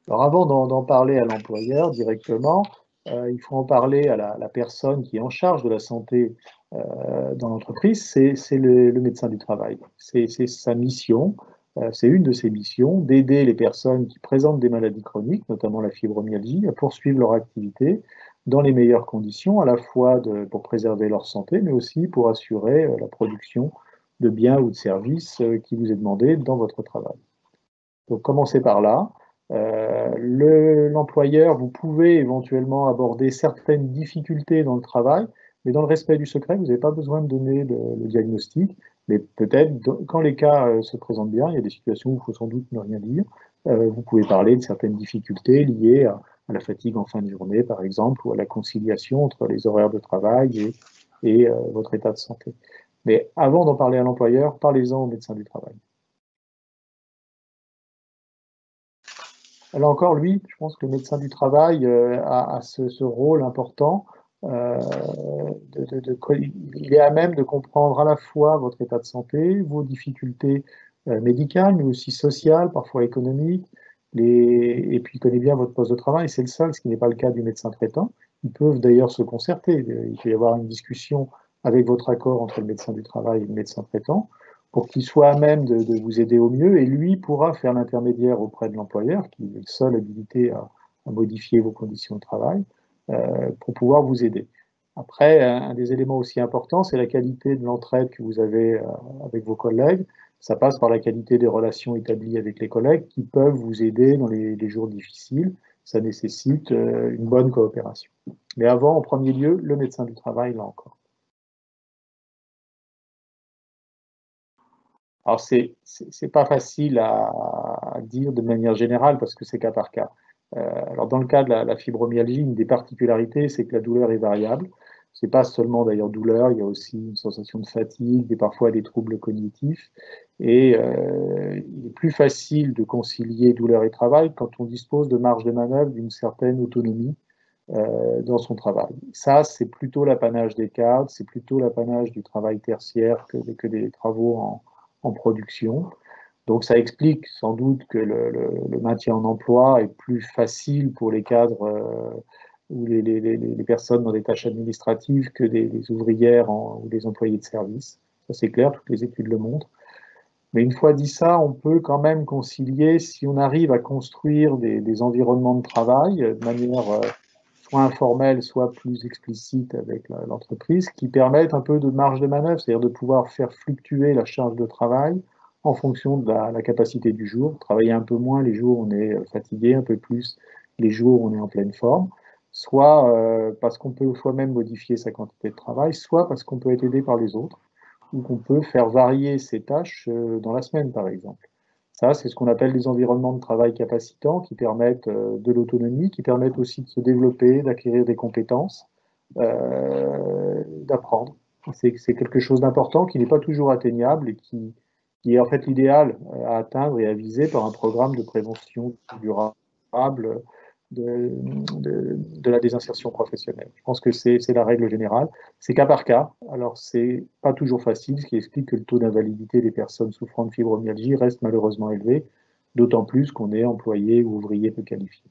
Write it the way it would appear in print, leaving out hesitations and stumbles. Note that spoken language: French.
Alors avant d'en parler à l'employeur directement, il faut en parler à la personne qui est en charge de la santé dans l'entreprise, c'est le médecin du travail. C'est sa mission, c'est une de ses missions d'aider les personnes qui présentent des maladies chroniques, notamment la fibromyalgie, à poursuivre leur activité dans les meilleures conditions, à la fois pour préserver leur santé, mais aussi pour assurer la production de biens ou de services qui vous est demandé dans votre travail. Donc commencez par là. L'employeur, vous pouvez éventuellement aborder certaines difficultés dans le travail, mais dans le respect du secret, vous n'avez pas besoin de donner le diagnostic, mais peut-être quand les cas se présentent bien, il y a des situations où il faut sans doute ne rien dire, vous pouvez parler de certaines difficultés liées à la fatigue en fin de journée, par exemple, ou à la conciliation entre les horaires de travail et votre état de santé. Mais avant d'en parler à l'employeur, parlez-en au médecin du travail. Là encore, lui, je pense que le médecin du travail a ce rôle important. euh, il est à même de comprendre à la fois votre état de santé, vos difficultés médicales, mais aussi sociales, parfois économiques, et puis il connaît bien votre poste de travail. C'est le seul, ce qui n'est pas le cas du médecin traitant. Ils peuvent d'ailleurs se concerter. Il peut y avoir une discussion avec votre accord entre le médecin du travail et le médecin traitant pour qu'il soit à même de vous aider au mieux, et lui pourra faire l'intermédiaire auprès de l'employeur, qui est le seul habilité à modifier vos conditions de travail, pour pouvoir vous aider. Après, un des éléments aussi importants, c'est la qualité de l'entraide que vous avez avec vos collègues. Ça passe par la qualité des relations établies avec les collègues qui peuvent vous aider dans les jours difficiles. Ça nécessite une bonne coopération. Mais avant, en premier lieu, le médecin du travail, là encore. Alors, c'est pas facile à dire de manière générale parce que c'est cas par cas. Alors, dans le cas de la fibromyalgie, une des particularités, c'est que la douleur est variable. C'est pas seulement d'ailleurs douleur, il y a aussi une sensation de fatigue et parfois des troubles cognitifs. Et il est plus facile de concilier douleur et travail quand on dispose de marge de manœuvre, d'une certaine autonomie dans son travail. Ça, c'est plutôt l'apanage des cadres, c'est plutôt l'apanage du travail tertiaire que des travaux en production. Donc ça explique sans doute que le maintien en emploi est plus facile pour les cadres ou les personnes dans des tâches administratives que des ouvrières ou des employés de service. Ça c'est clair, toutes les études le montrent. Mais une fois dit ça, on peut quand même concilier, si on arrive à construire des environnements de travail de manière soit informelle, soit plus explicite avec l'entreprise, qui permettent un peu de marge de manœuvre, c'est-à-dire de pouvoir faire fluctuer la charge de travail en fonction de la capacité du jour, travailler un peu moins les jours où on est fatigué, un peu plus les jours où on est en pleine forme, soit parce qu'on peut soi-même modifier sa quantité de travail, soit parce qu'on peut être aidé par les autres ou qu'on peut faire varier ses tâches dans la semaine, par exemple. Ça, c'est ce qu'on appelle des environnements de travail capacitants qui permettent de l'autonomie, qui permettent aussi de se développer, d'acquérir des compétences, d'apprendre. C'est quelque chose d'important qui n'est pas toujours atteignable et qui est en fait l'idéal à atteindre et à viser par un programme de prévention durable de la désinsertion professionnelle. Je pense que c'est la règle générale. C'est cas par cas. Alors, c'est pas toujours facile, ce qui explique que le taux d'invalidité des personnes souffrant de fibromyalgie reste malheureusement élevé, d'autant plus qu'on est employé ou ouvrier peu qualifié.